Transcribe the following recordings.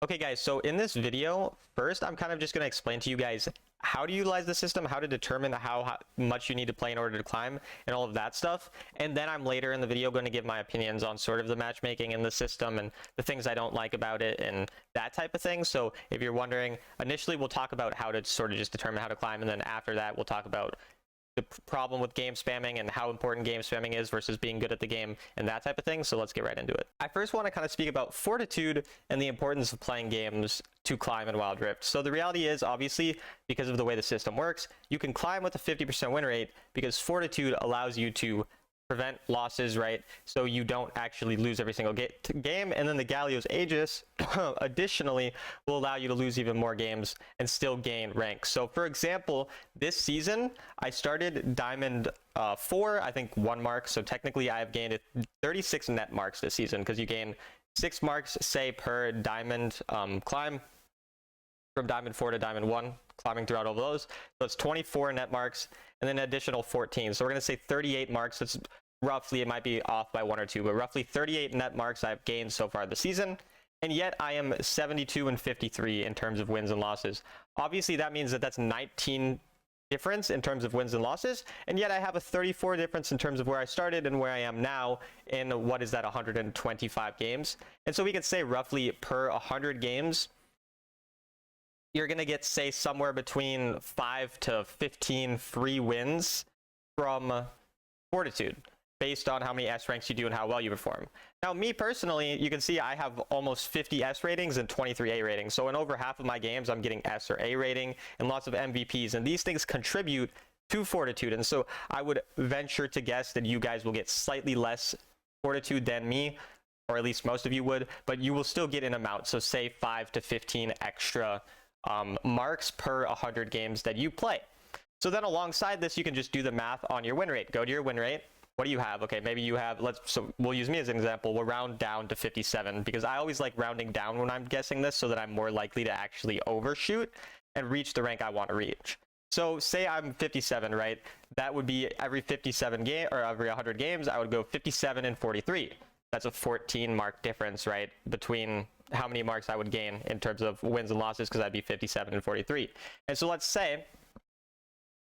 Okay guys, so in this video, first I'm kind of just going to explain to you guys how to utilize the system, how to determine how much you need to play in order to climb, and all of that stuff. And then I'm later in the video going to give my opinions on sort of the matchmaking in the system and the things I don't like about it and that type of thing. So if you're wondering, initially we'll talk about how to sort of just determine how to climb, and then after that we'll talk about the problem with game spamming and how important game spamming is versus being good at the game and that type of thing. So let's get right into it. I first want to kind of speak about Fortitude and the importance of playing games to climb in Wild Rift. So the reality is, obviously, because of the way the system works, you can climb with a 50% win rate because Fortitude allows you to prevent losses, right? So you don't actually lose every single game. And then the Galio's Aegis additionally will allow you to lose even more games and still gain rank. So for example, this season I started Diamond 4, I think 1 mark. So technically I have gained 36 net marks this season because you gain 6 marks, say, per diamond climb from Diamond 4 to Diamond 1, climbing throughout all of those. So it's 24 net marks and then an additional 14. So we're going to say 38 marks. That's roughly, it might be off by 1 or 2, but roughly 38 net marks I've gained so far this season. And yet I am 72 and 53 in terms of wins and losses. Obviously that means that that's 19 difference in terms of wins and losses, and yet I have a 34 difference in terms of where I started and where I am now in, what is that, 125 games. And so we could say roughly per 100 games you're going to get, say, somewhere between 5 to 15 free wins from Fortitude based on how many S ranks you do and how well you perform. Now, me personally, you can see I have almost 50 S ratings and 23 A ratings. So in over half of my games, I'm getting S or A rating and lots of MVPs. And these things contribute to Fortitude. And so I would venture to guess that you guys will get slightly less Fortitude than me, or at least most of you would, but you will still get an amount. So say 5 to 15 extra marks per 100 games that you play. So then alongside this, you can just do the math on your win rate. Go to your win rate. What do you have? Okay, maybe you have, so we'll use me as an example. We'll round down to 57 because I always like rounding down when I'm guessing this so that I'm more likely to actually overshoot and reach the rank I want to reach. So say I'm 57, right? That would be every 57 game, or every 100 games, I would go 57 and 43. That's a 14 mark difference, right, between how many marks I would gain in terms of wins and losses, because I'd be 57 and 43. And so let's say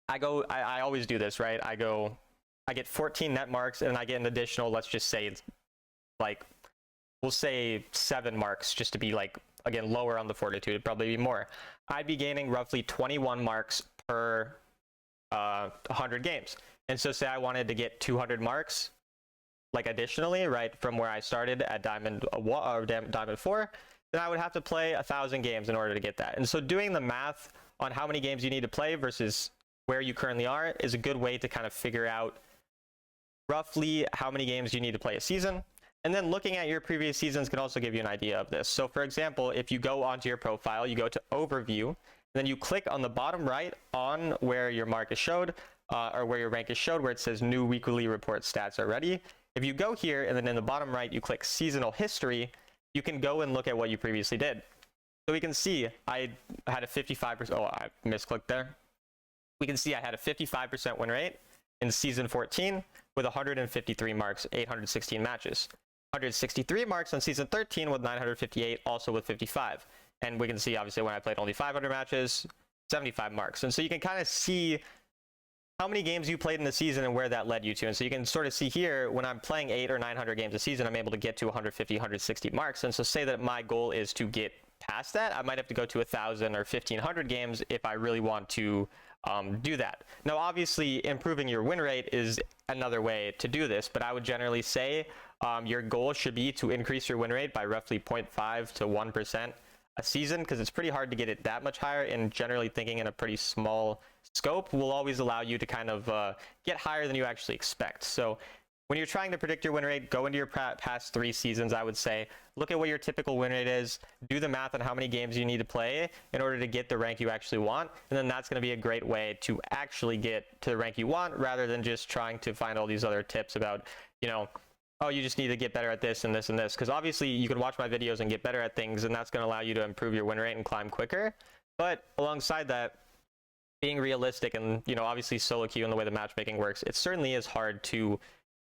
I always do this, right? I get 14 net marks and I get an additional, let's just say it's like, we'll say 7 marks just to be like, again, lower on the Fortitude. It'd probably be more. I'd be gaining roughly 21 marks per 100 games. And so say I wanted to get 200 marks, like additionally, right, from where I started at Diamond 4, then I would have to play 1,000 games in order to get that. And so doing the math on how many games you need to play versus where you currently are is a good way to kind of figure out roughly how many games you need to play a season. And then looking at your previous seasons can also give you an idea of this. So for example, if you go onto your profile, you go to Overview, and then you click on the bottom right on where your mark is showed, or where your rank is showed, where it says New Weekly Report Stats are ready. If you go here and then in the bottom right, you click Seasonal History, you can go and look at what you previously did. So we can see I had a 55%, oh, I misclicked there. We can see I had a 55% win rate in season 14 with 153 marks, 816 matches. 163 marks on season 13 with 958, also with 55. And we can see, obviously, when I played only 500 matches, 75 marks. And so you can kind of see how many games you played in the season and where that led you to. And so you can sort of see here, when I'm playing 800 or 900 games a season, I'm able to get to 150, 160 marks. And so say that my goal is to get past that, I might have to go to 1,000 or 1,500 games if I really want to do that. Now, obviously, improving your win rate is another way to do this, but I would generally say your goal should be to increase your win rate by roughly 0.5 to 1% a season, because it's pretty hard to get it that much higher, and generally thinking in a pretty small scope will always allow you to kind of get higher than you actually expect. So when you're trying to predict your win rate, go into your past 3 seasons, I would say. Look at what your typical win rate is. Do the math on how many games you need to play in order to get the rank you actually want. And then that's going to be a great way to actually get to the rank you want, rather than just trying to find all these other tips about, you know, oh, you just need to get better at this and this and this. Because obviously you can watch my videos and get better at things, and that's going to allow you to improve your win rate and climb quicker. But alongside that, being realistic and, you know, obviously solo queue and the way the matchmaking works, it certainly is hard to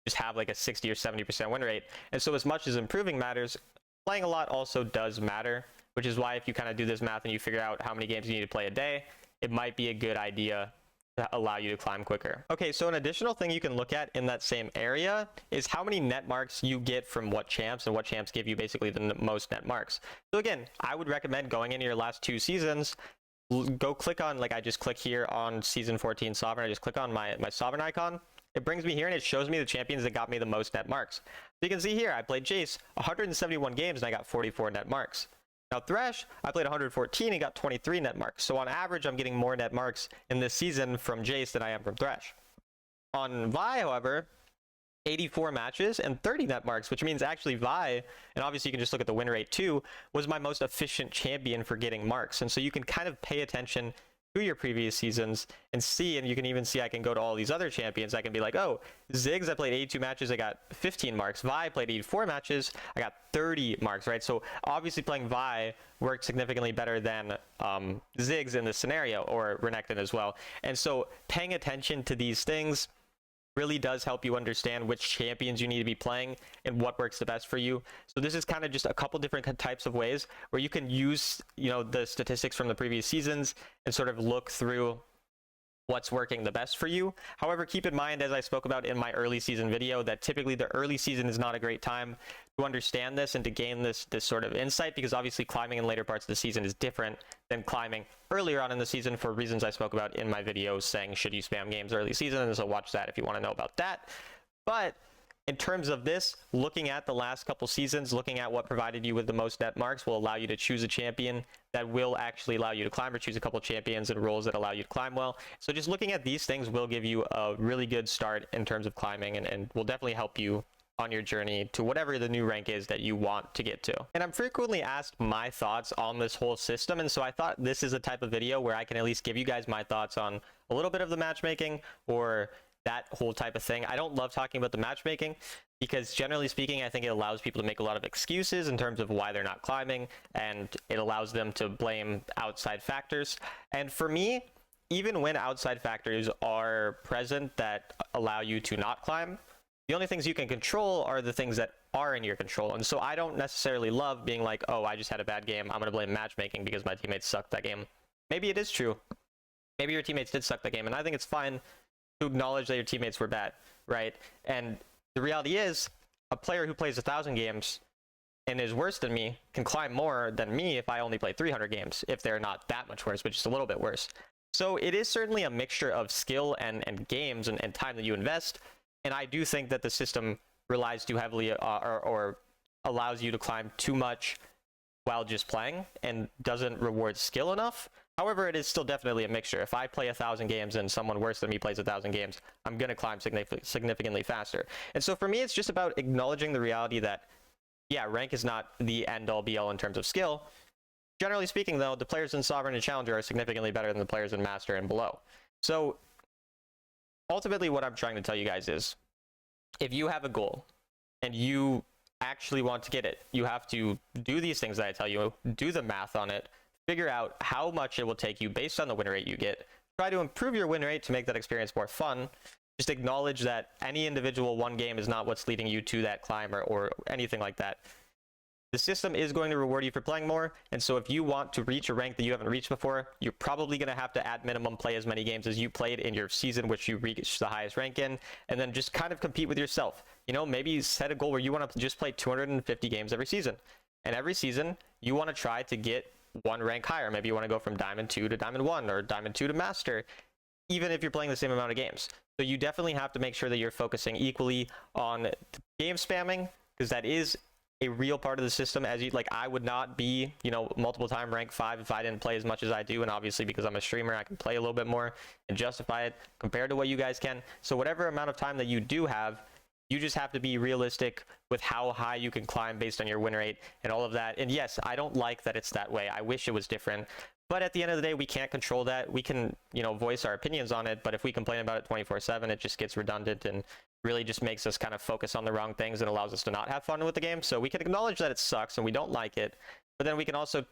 just have like a 60 or 70% win rate. And so as much as improving matters, playing a lot also does matter. which is why if you kind of do this math and you figure out how many games you need to play a day, it might be a good idea to allow you to climb quicker. Okay, so an additional thing you can look at in that same area is how many net marks you get from what champs, and what champs give you basically the most net marks. So again, I would recommend going into your last 2 seasons, go click on, like I just click here on season 14 Sovereign, I just click on my Sovereign icon. It brings me here and it shows me the champions that got me the most net marks. So you can see here, I played Jace 171 games and I got 44 net marks. Now Thresh, I played 114 and got 23 net marks. So on average, I'm getting more net marks in this season from Jace than I am from Thresh. On Vi, however, 84 matches and 30 net marks, which means actually Vi, and obviously you can just look at the win rate too, was my most efficient champion for getting marks. And so you can kind of pay attention to your previous seasons and see, and you can even see I can go to all these other champions. I can be like, oh, Ziggs, I played 82 matches, I got 15 marks. Vi played 84 matches, I got 30 marks, right? So obviously playing Vi worked significantly better than Ziggs in this scenario, or Renekton as well. And so paying attention to these things really does help you understand which champions you need to be playing and what works the best for you. So this is kind of just a couple different types of ways where you can use, you know, the statistics from the previous seasons and sort of look through what's working the best for you. However, keep in mind, as I spoke about in my early season video, that typically the early season is not a great time to understand this and to gain this sort of insight, because obviously climbing in later parts of the season is different than climbing earlier on in the season, for reasons I spoke about in my videos saying should you spam games early season, and so watch that if you want to know about that. But in terms of this, looking at the last couple seasons, looking at what provided you with the most net marks will allow you to choose a champion that will actually allow you to climb, or choose a couple champions and roles that allow you to climb well. So just looking at these things will give you a really good start in terms of climbing, and will definitely help you on your journey to whatever the new rank is that you want to get to. And I'm frequently asked my thoughts on this whole system, and so I thought this is a type of video where I can at least give you guys my thoughts on a little bit of the matchmaking, or that whole type of thing. I don't love talking about the matchmaking because, generally speaking, I think it allows people to make a lot of excuses in terms of why they're not climbing, and it allows them to blame outside factors. And for me, even when outside factors are present that allow you to not climb, the only things you can control are the things that are in your control. And so I don't necessarily love being like, oh, I just had a bad game, I'm going to blame matchmaking because my teammates sucked that game. Maybe it is true. Maybe your teammates did suck that game, and I think it's fine to acknowledge that your teammates were bad, right? And the reality is, a player who plays 1,000 games and is worse than me can climb more than me if I only play 300 games, if they're not that much worse, but just a little bit worse. So it is certainly a mixture of skill and games and time that you invest. And I do think that the system relies too heavily or allows you to climb too much while just playing and doesn't reward skill enough. However, it is still definitely a mixture. If I play 1,000 games and someone worse than me plays 1,000 games, I'm going to climb significantly faster. And so for me, it's just about acknowledging the reality that, yeah, rank is not the end-all be-all in terms of skill. Generally speaking, though, the players in Sovereign and Challenger are significantly better than the players in Master and below. So ultimately, what I'm trying to tell you guys is, if you have a goal and you actually want to get it, you have to do these things that I tell you, do the math on it, figure out how much it will take you based on the win rate you get, try to improve your win rate to make that experience more fun. Just acknowledge that any individual one game is not what's leading you to that climb or anything like that. The system is going to reward you for playing more, and so if you want to reach a rank that you haven't reached before, you're probably going to have to at minimum play as many games as you played in your season which you reached the highest rank in, and then just kind of compete with yourself. You know, maybe set a goal where you want to just play 250 games every season, and every season you want to try to get one rank higher. Maybe you want to go from Diamond 2 to Diamond 1, or Diamond 2 to Master, even if you're playing the same amount of games. So you definitely have to make sure that you're focusing equally on game spamming, because that is a real part of the system. As you like, I would not be, you know, multiple time rank 5 if I didn't play as much as I do, and obviously because I'm a streamer I can play a little bit more and justify it compared to what you guys can. So whatever amount of time that you do have, you just have to be realistic with how high you can climb based on your win rate and all of that. And yes, I don't like that it's that way. I wish it was different, but at the end of the day, we can't control that. We can, you know, voice our opinions on it, but if we complain about it 24/7, it just gets redundant and really just makes us kind of focus on the wrong things and allows us to not have fun with the game. So we can acknowledge that it sucks and we don't like it, but then we can also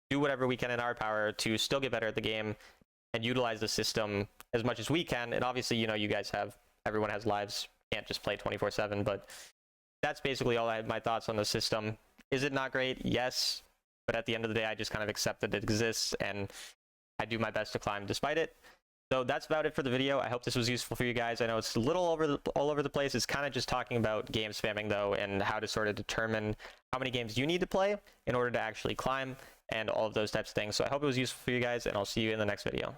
do whatever we can in our power to still get better at the game and utilize the system as much as we can. And obviously, you know, you guys have, everyone has lives, can't just play 24/7, but that's basically all I had my thoughts on the system. Is it not great? Yes, but at the end of the day, I just kind of accept that it exists, and I do my best to climb despite it. So that's about it for the video. I hope this was useful for you guys. I know it's a little all over the place. It's kind of just talking about game spamming though, and how to sort of determine how many games you need to play in order to actually climb and all of those types of things. So I hope it was useful for you guys, and I'll see you in the next video.